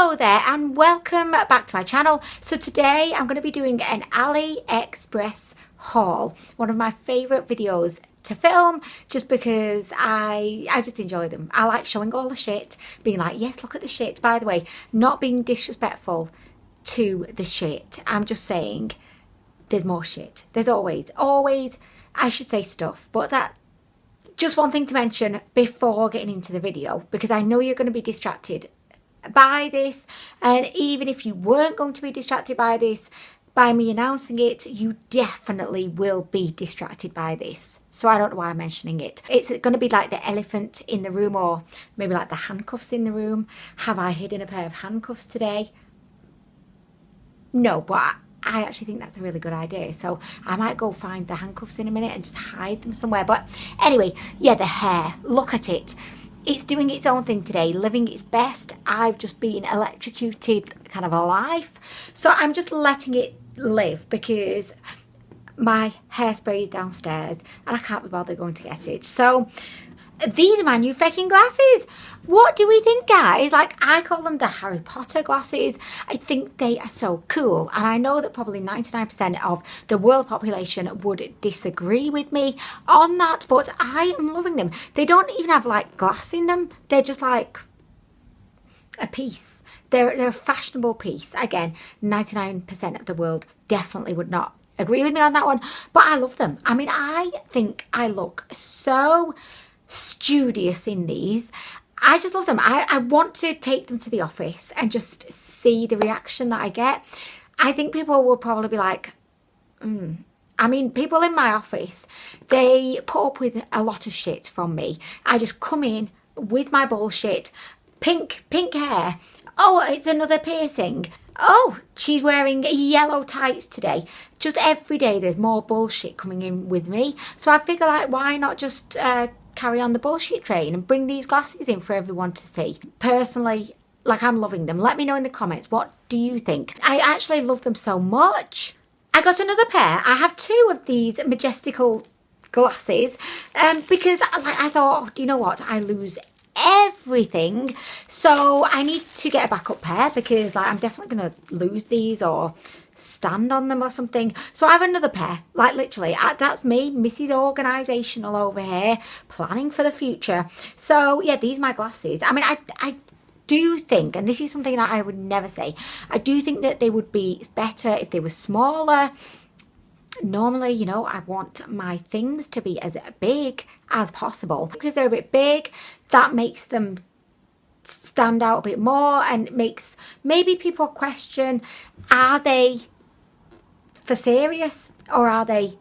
Hello there and welcome back to my channel. So today I'm going to be doing an AliExpress haul, one of my favourite videos to film just because I just enjoy them. I like showing all the shit, being like, yes, look at the shit. By the way, not being disrespectful to the shit. I'm just saying there's more shit. There's always, I should say stuff, but that just one thing to mention before getting into the video, because I know you're going to be distracted by this, and even if you weren't going to be distracted by this, by me announcing it, you definitely will be distracted by this. So I don't know why I'm mentioning it. It's going to be like the elephant in the room, or maybe like the handcuffs in the room. Have I hidden a pair of handcuffs today? No, but I actually think that's a really good idea. So I might go find the handcuffs in a minute and just hide them somewhere. But anyway, yeah, the hair, look at it. It's doing its own thing today, living its best. I've just been electrocuted kind of alive. So I'm just letting it live because my hairspray is downstairs and I can't be bothered going to get it. So these are my new faking glasses. What do we think, guys? Like, I call them the Harry Potter glasses. I think they are so cool. And I know that probably 99% of the world population would disagree with me on that, but I am loving them. They don't even have like glass in them. They're just like a piece. They're a fashionable piece. Again, 99% of the world definitely would not agree with me on that one, but I love them. I mean, I think I look so studious in these. I just love them. I want to take them to the office and just see the reaction that I get. I think people will probably be like, I mean, people in my office, they put up with a lot of shit from me. I just come in with my bullshit, pink hair. Oh, it's another piercing. Oh, she's wearing yellow tights today. Just every day there's more bullshit coming in with me. So I figure, like, why not just carry on the bullshit train and bring these glasses in for everyone to see. Personally, like, I'm loving them. Let me know in the comments, what do you think? I actually love them so much. I got another pair. I have two of these majestical glasses because I thought, oh, do you know what? I lose everything, so I need to get a backup pair because, like, I'm definitely gonna lose these or stand on them or something. So I have another pair, like, literally, that's me, Mrs. Organisational over here, planning for the future. So yeah, these are my glasses. I mean, I do think, and this is something that I would never say, I do think that they would be better if they were smaller. Normally, you know, I want my things to be as big as possible because they're a bit big. That makes them stand out a bit more and makes maybe people question, are they for serious or are they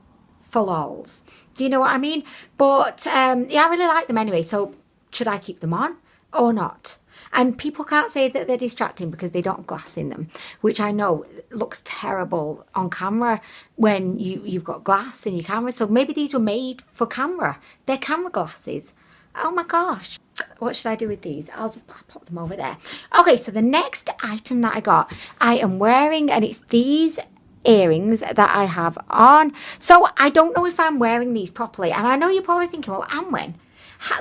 for lols? Do you know what I mean? But yeah, I really like them anyway. So should I keep them on or not? And people can't say that they're distracting because they don't have glass in them, which I know looks terrible on camera when you've got glass in your camera. So maybe these were made for camera. They're camera glasses. Oh my gosh. What should I do with these? I'll pop them over there. Okay, so the next item that I got, I am wearing, and it's these earrings that I have on. So I don't know if I'm wearing these properly. And I know you're probably thinking, well, Anwen,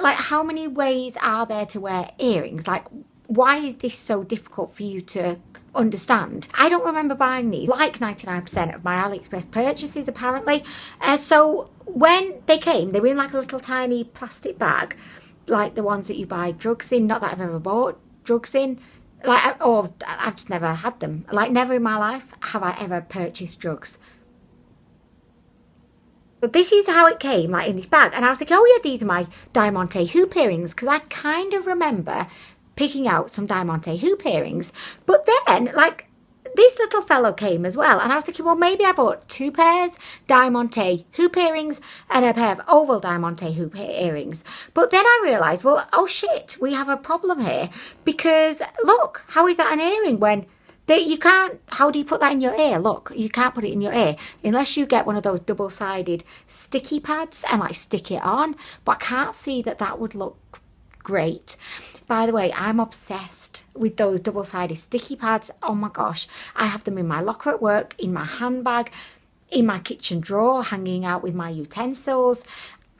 like, how many ways are there to wear earrings? Like, why is this so difficult for you to understand? I don't remember buying these, like 99% of my AliExpress purchases apparently. So when they came, they were in like a little tiny plastic bag, like the ones that you buy drugs in. Not that I've ever bought drugs in, like, or I've just never had them. Like, never in my life have I ever purchased drugs. But this is how it came, like in this bag. And I was like, oh yeah, these are my diamante hoop earrings, because I kind of remember picking out some diamante hoop earrings. But then, like, this little fellow came as well, and I was thinking, well, maybe I bought two pairs diamante hoop earrings and a pair of oval diamante hoop earrings. But then I realised, well, oh shit, we have a problem here, because look, how is that an earring when you can't? How do you put that in your ear? Look, you can't put it in your ear unless you get one of those double-sided sticky pads and like stick it on. But I can't see that that would look great. By the way, I'm obsessed with those double-sided sticky pads. Oh my gosh, I have them in my locker at work, in my handbag, in my kitchen drawer, hanging out with my utensils.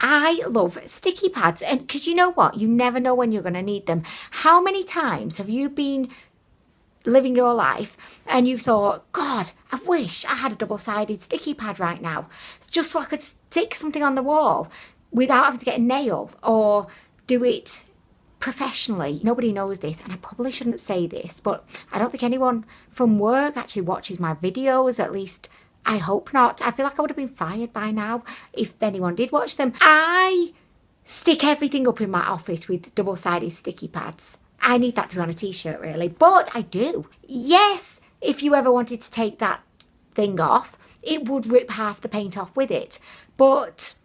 I love sticky pads, and because you know what, you never know when you're going to need them. How many times have you been living your life and you thought, God, I wish I had a double-sided sticky pad right now, just so I could stick something on the wall without having to get a nail or do it professionally. Nobody knows this, and I probably shouldn't say this, but I don't think anyone from work actually watches my videos, at least I hope not. I feel like I would have been fired by now if anyone did watch them. I stick everything up in my office with double-sided sticky pads. I need that to be on a t-shirt really, but I do. Yes, if you ever wanted to take that thing off, it would rip half the paint off with it. But,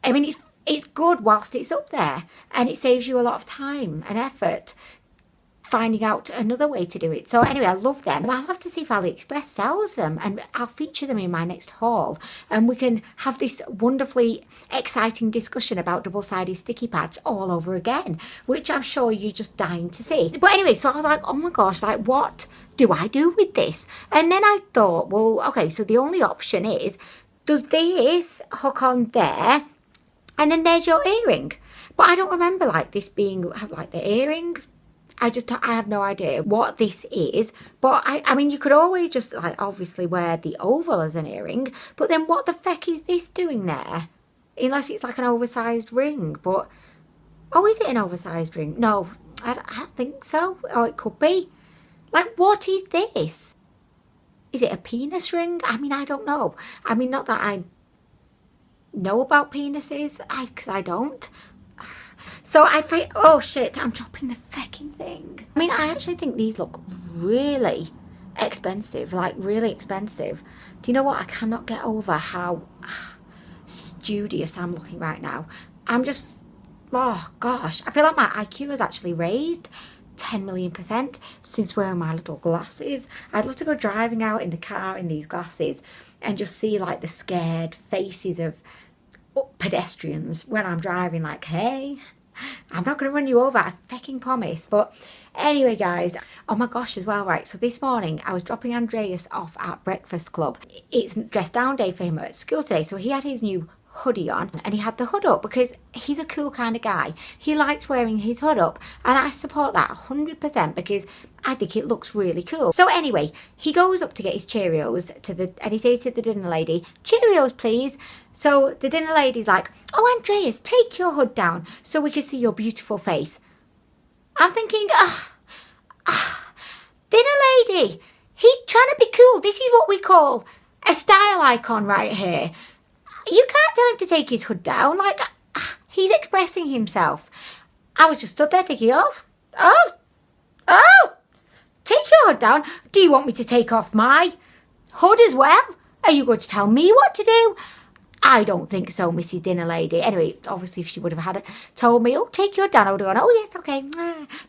I mean, it's good whilst it's up there, and it saves you a lot of time and effort finding out another way to do it. So anyway, I love them. I'll have to see if AliExpress sells them, and I'll feature them in my next haul, and we can have this wonderfully exciting discussion about double-sided sticky pads all over again, which I'm sure you're just dying to see. But anyway, so I was like, oh my gosh, like what do I do with this? And then I thought, well, okay, so the only option is, does this hook on there, and then there's your earring? But I don't remember like this being like the earring. I have no idea what this is, but I mean, you could always just like obviously wear the oval as an earring, but then what the feck is this doing there? Unless it's like an oversized ring, but, oh, is it an oversized ring? No, I don't think so. Oh, it could be. Like, what is this? Is it a penis ring? I mean, I don't know. I mean, not that I know about penises, because I don't. So I think, oh shit, I'm dropping the fucking thing. I mean, I actually think these look really expensive, like really expensive. Do you know what? I cannot get over how studious I'm looking right now. I'm just, oh gosh, I feel like my IQ has actually raised 10 million % since wearing my little glasses. I'd love to go driving out in the car in these glasses and just see like the scared faces of pedestrians when I'm driving, like, hey, I'm not going to run you over, I fucking promise. But anyway, guys, oh my gosh, as well, right, so this morning I was dropping Andreas off at Breakfast Club. It's dress down day for him at school today, so he had his new hoodie on and he had the hood up because he's a cool kind of guy. He likes wearing his hood up, and I support that 100% because I think it looks really cool. So anyway, he goes up to get his Cheerios and he says to the dinner lady, "Cheerios, please." So the dinner lady's like, "Oh, Andreas, take your hood down so we can see your beautiful face." I'm thinking, dinner lady, he's trying to be cool. This is what we call a style icon right here. You can't tell him to take his hood down. Like, he's expressing himself. I was just stood there thinking, oh, take your hood down. Do you want me to take off my hood as well? Are you going to tell me what to do? I don't think so, Mrs. Dinner Lady. Anyway, obviously, if she would have told me, "Oh, take your hood down," I would have gone, "Oh, yes, okay,"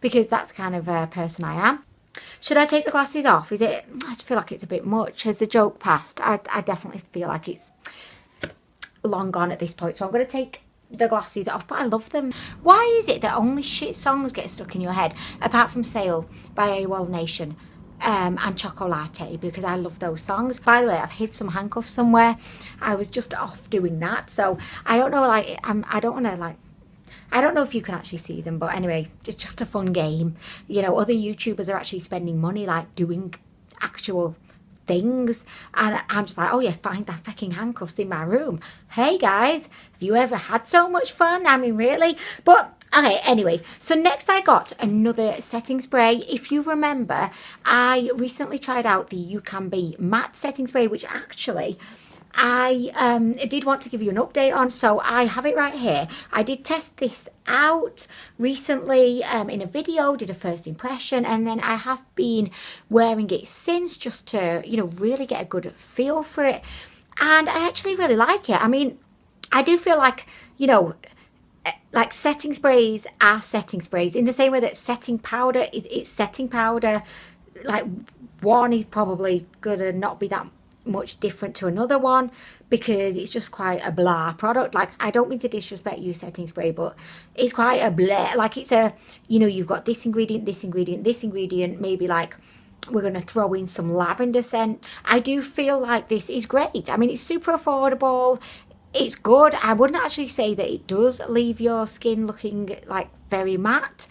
because that's the kind of person I am. Should I take the glasses off? Is it? I feel like it's a bit much. Has the joke passed? I definitely feel like it's long gone at this point, so I'm going to take the glasses off, but I love them. Why is it that only shit songs get stuck in your head, apart from Sail by AWOL Nation and Chocolate, because I love those songs. By the way, I've hid some handcuffs somewhere. I was just off doing that, so I don't know, like, I don't want to, like, I don't know if you can actually see them, but anyway, it's just a fun game. You know, other YouTubers are actually spending money, like, doing actual things, and I'm just like, oh yeah, find that fucking handcuffs in my room. Hey guys, have you ever had so much fun? I mean, really? But okay, anyway, so next I got another setting spray. If you remember, I recently tried out the UCANBE matte setting spray, which actually I did want to give you an update on, so I have it right here. I did test this out recently in a video, did a first impression, and then I have been wearing it since just to, you know, really get a good feel for it, and I actually really like it. I mean, I do feel like, you know, like setting sprays are setting sprays in the same way that setting powder is it's setting powder. Like, one is probably gonna not be that much different to another one because it's just quite a blah product. Like, I don't mean to disrespect you setting spray, but it's quite a blah, like it's a, you know, you've got this ingredient, this ingredient, this ingredient, maybe like we're going to throw in some lavender scent. I do feel like this is great. I mean, it's super affordable. It's good. I wouldn't actually say that it does leave your skin looking like very matte,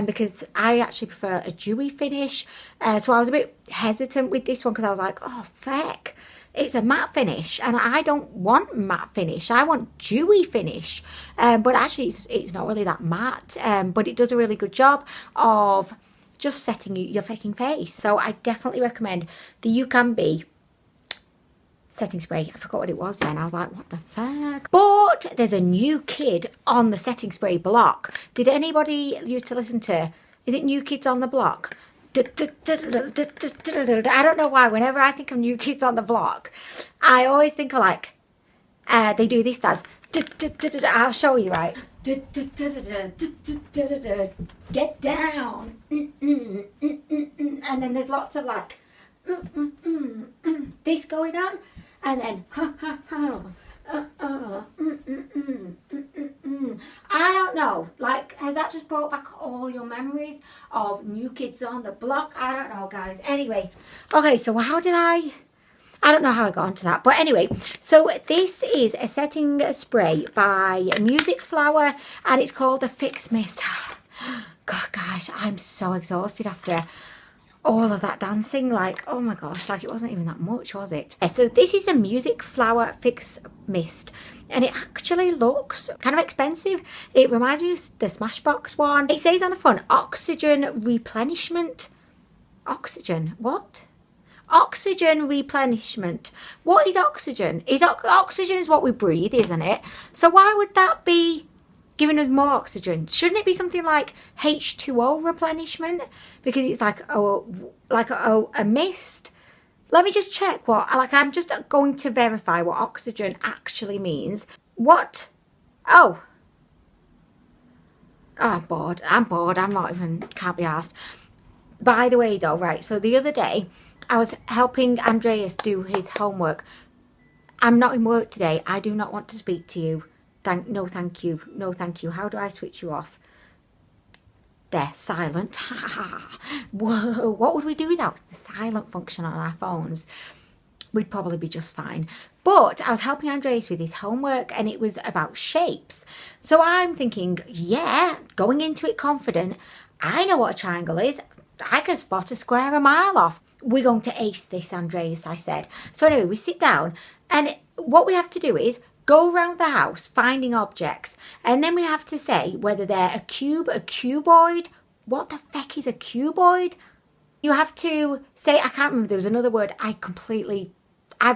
because I actually prefer a dewy finish. So I was a bit hesitant with this one because I was like, oh, feck. It's a matte finish and I don't want matte finish. I want dewy finish. But actually it's not really that matte. But it does a really good job of just setting your fucking face. So I definitely recommend the UCANBE setting spray. I forgot what it was then. I was like, what the fuck? But there's a new kid on the setting spray block. Did anybody used to listen to, is it New Kids on the Block? I don't know why, whenever I think of New Kids on the Block, I always think of like, they do this dance. I'll show you, right? Get down. And then there's lots of like, this going on. And then, I don't know, like, has that just brought back all your memories of New Kids on the Block? I don't know, guys. Anyway, okay, so how did I don't know how I got onto that. But anyway, so this is a setting spray by Music Flower, and it's called the Fix Mist. God, guys, I'm so exhausted after all of that dancing. Like, oh my gosh, like it wasn't even that much, was it? So this is a Music Flower Fix Mist, and it actually looks kind of expensive. It reminds me of the Smashbox one. It says on the front, oxygen replenishment. Oxygen, what? Oxygen replenishment. What is oxygen? Oxygen is what we breathe, isn't it? So why would that be giving us more oxygen? Shouldn't it be something like H2O replenishment? Because it's like a mist. Let me just check what, like, I'm just going to verify what oxygen actually means. What? Oh, I'm bored. I'm not even, can't be asked. By the way though, right, so the other day I was helping Andreas do his homework. I'm not in work today. I do not want to speak to you. No, thank you. No, thank you. How do I switch you off? There, silent. Whoa, what would we do without the silent function on our phones? We'd probably be just fine. But I was helping Andreas with his homework and it was about shapes. So I'm thinking, yeah, going into it confident, I know what a triangle is. I can spot a square a mile off. We're going to ace this, Andreas, I said. So anyway, we sit down and what we have to do is go around the house finding objects, and then we have to say whether they're a cube, a cuboid. What the feck is a cuboid? You have to say, I can't remember, there was another word I've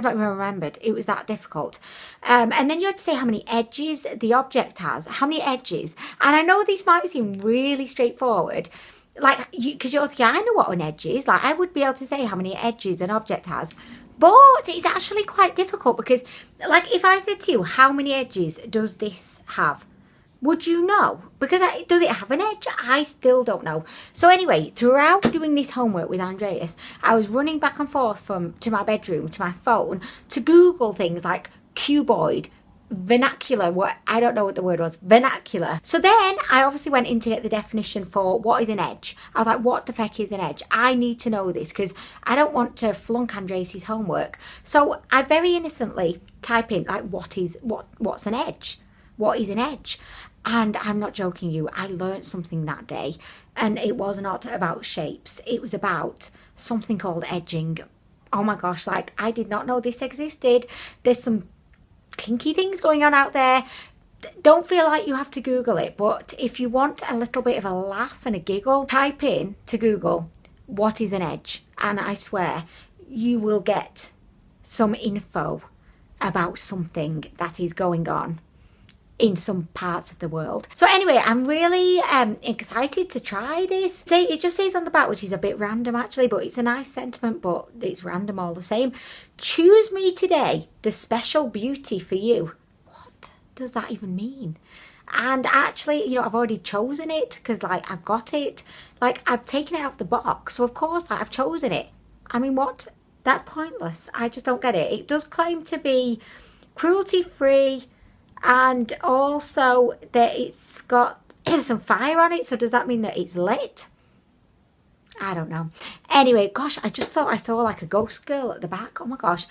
not even remembered. It was that difficult. And then you have to say how many edges the object has, how many edges. And I know this might seem really straightforward, like, because you're thinking, I know what an edge is. Like, I would be able to say how many edges an object has. But it's actually quite difficult because, like, if I said to you, how many edges does this have? Would you know? Because does it have an edge? I still don't know. So anyway, throughout doing this homework with Andreas, I was running back and forth to my bedroom, to my phone, to Google things like cuboid, vernacular, what I don't know what the word was, vernacular. So then I obviously went in to get the definition for what is an edge. I was like, what the feck is an edge? I need to know this because I don't want to flunk Andreas' homework. So I very innocently type in like, what's an edge? What is an edge? And I'm not joking you, I learned something that day, and it was not about shapes. It was about something called edging. Oh my gosh, like, I did not know this existed. There's some kinky things going on out there. Don't feel like you have to Google it, but if you want a little bit of a laugh and a giggle, type in to Google what is an edge, and I swear you will get some info about something that is going on in some parts of the world. So anyway, I'm really excited to try this. It just says on the back, which is a bit random actually, but it's a nice sentiment, but it's random all the same. Choose me today, the special beauty for you. What does that even mean? And actually, you know, I've already chosen it because, like, I've got it. Like, I've taken it out of the box, so of course, like, I've chosen it. I mean, what? That's pointless. I just don't get it. It does claim to be cruelty-free, and also that it's got some fire on it. So does that mean that it's lit? I don't know. Anyway, gosh, I just thought I saw like a ghost girl at the back. Oh my gosh.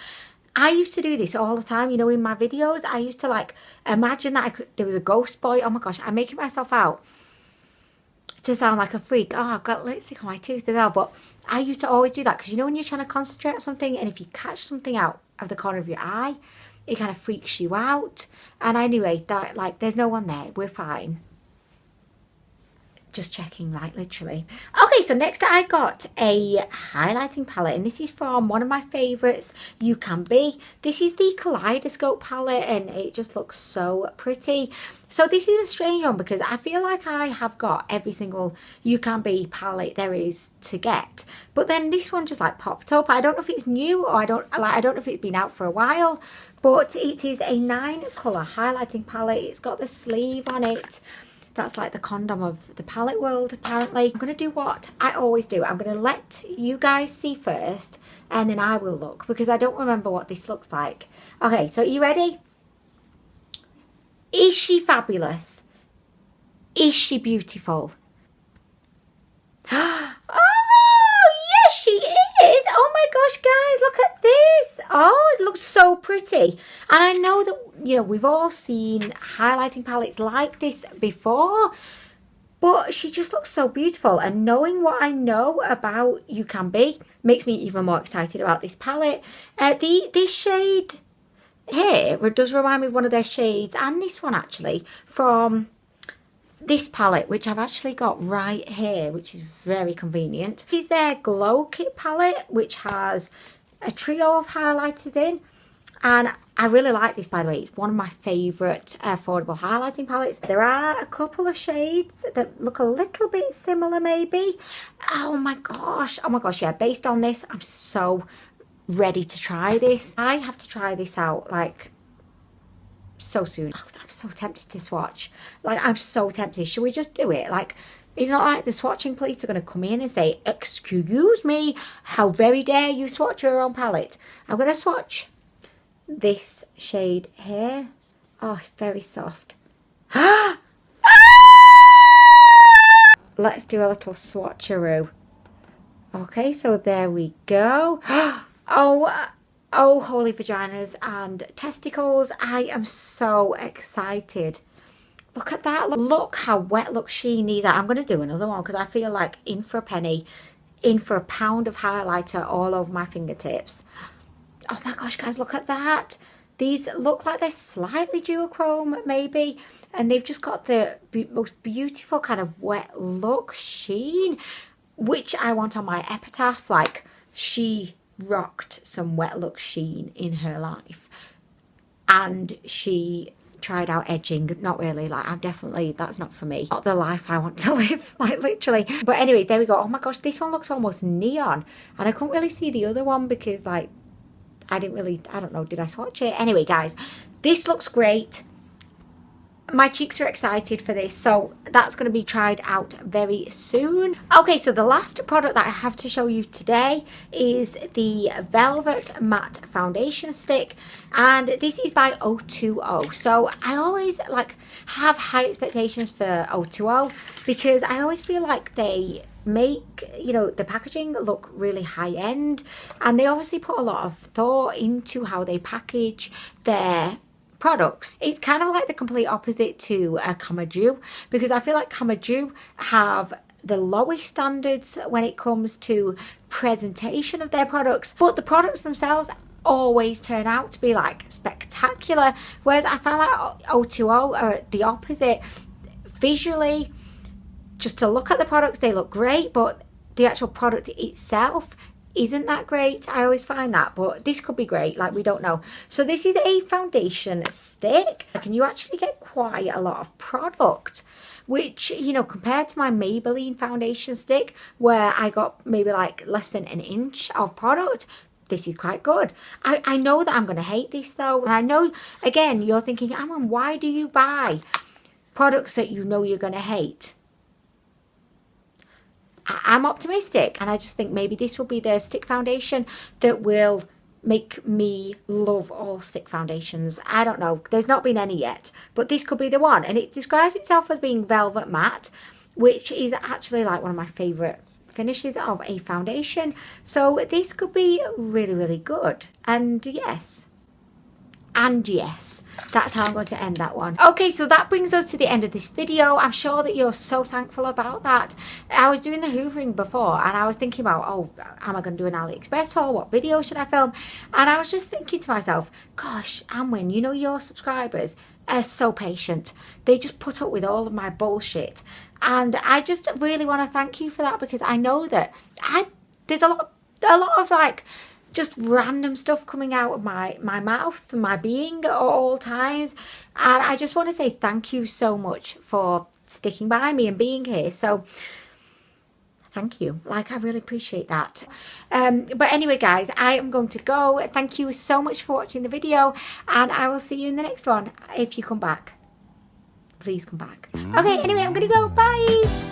I used to do this all the time, you know, in my videos. I used to like imagine that there was a ghost boy. Oh my gosh, I'm making myself out to sound like a freak. Oh, I've got lipstick on my tooth as well. But I used to always do that because, you know, when you're trying to concentrate on something and if you catch something out of the corner of your eye, it kind of freaks you out. And anyway, that, like, there's no one there. We're fine. Just checking, like, literally. Okay, so next I got a highlighting palette, and this is from one of my favourites, UCANBE. This is the Kaledoscope palette, and it just looks so pretty. So this is a strange one because I feel like I have got every single UCANBE palette there is to get, but then this one just like popped up. I don't know if it's new or I don't know if it's been out for a while, but it is a 9 colour highlighting palette. It's got the sleeve on it. That's like the condom of the palette world, apparently. I'm going to do what I always do. I'm going to let you guys see first, and then I will look, because I don't remember what this looks like. Okay, so are you ready? Is she fabulous? Is she beautiful? Oh, yes, she is. Oh my gosh, guys, look at this. Oh, it looks so pretty. And I know that, you know, we've all seen highlighting palettes like this before, but she just looks so beautiful. And knowing what I know about UCANBE makes me even more excited about this palette. This shade here does remind me of one of their shades, and this one actually, from this palette, which I've actually got right here, which is very convenient. This is their Glow Kit palette, which has a trio of highlighters in, and I really like this, by the way. It's one of my favourite affordable highlighting palettes. There are a couple of shades that look a little bit similar, maybe. Oh my gosh, yeah, based on this, I'm so ready to try this. I have to try this out, like, so soon. Oh, I'm so tempted to swatch. Like, I'm so tempted. Should we just do it? Like, it's not like the swatching police are going to come in and say, excuse me, how very dare you swatch your own palette. I'm going to swatch this shade here. Oh, it's very soft. Let's do a little swatcheroo. Okay, so there we go. Oh, holy vaginas and testicles. I am so excited. Look at that. Look how wet, look sheen these are. I'm going to do another one because I feel like in for a penny, in for a pound of highlighter all over my fingertips. Oh my gosh, guys, look at that. These look like they're slightly duochrome, maybe. And they've just got the most beautiful kind of wet look sheen, which I want on my epitaph. Like, she rocked some wet look sheen in her life, and she tried out edging. Not really, like, I'm definitely, that's not for me, not the life I want to live, like, literally. But anyway, there we go. Oh my gosh, this one looks almost neon, and I couldn't really see the other one because, like, I don't know, did I swatch it? Anyway, guys, this looks great. My cheeks are excited for this, so that's going to be tried out very soon. Okay, so the last product that I have to show you today is the Velvet Matte Foundation Stick, and this is by O2O. So I always like have high expectations for O2O because I always feel like they make, you know, the packaging look really high end, and they obviously put a lot of thought into how they package their products. It's kind of like the complete opposite to CYO, because I feel like CYO have the lowest standards when it comes to presentation of their products, but the products themselves always turn out to be like spectacular, whereas I find like O2O are the opposite. Visually, just to look at the products, they look great, but the actual product itself isn't that great. I always find that, but this could be great, like, we don't know. So this is a foundation stick, and you actually get quite a lot of product, which, you know, compared to my Maybelline foundation stick where I got maybe like less than an inch of product, this is quite good. I know that I'm going to hate this though, and I know, again, you're thinking, Ammon, why do you buy products that you know you're going to hate? I'm optimistic, and I just think maybe this will be the stick foundation that will make me love all stick foundations. I don't know, there's not been any yet, but this could be the one. And it describes itself as being velvet matte, which is actually like one of my favorite finishes of a foundation. So this could be really, really good. And yes, that's how I'm going to end that one. Okay, so that brings us to the end of this video. I'm sure that you're so thankful about that. I was doing the hoovering before and I was thinking about, oh, am I going to do an AliExpress haul? What video should I film? And I was just thinking to myself, gosh, Anwin, you know, your subscribers are so patient. They just put up with all of my bullshit. And I just really want to thank you for that, because I know that there's a lot of like just random stuff coming out of my mouth and my being at all times, and I just want to say thank you so much for sticking by me and being here. So thank you, like I really appreciate that. But anyway guys, I am going to go. Thank you so much for watching the video, and I will see you in the next one. If you come back, please come back. Okay, anyway, I'm gonna go. Bye.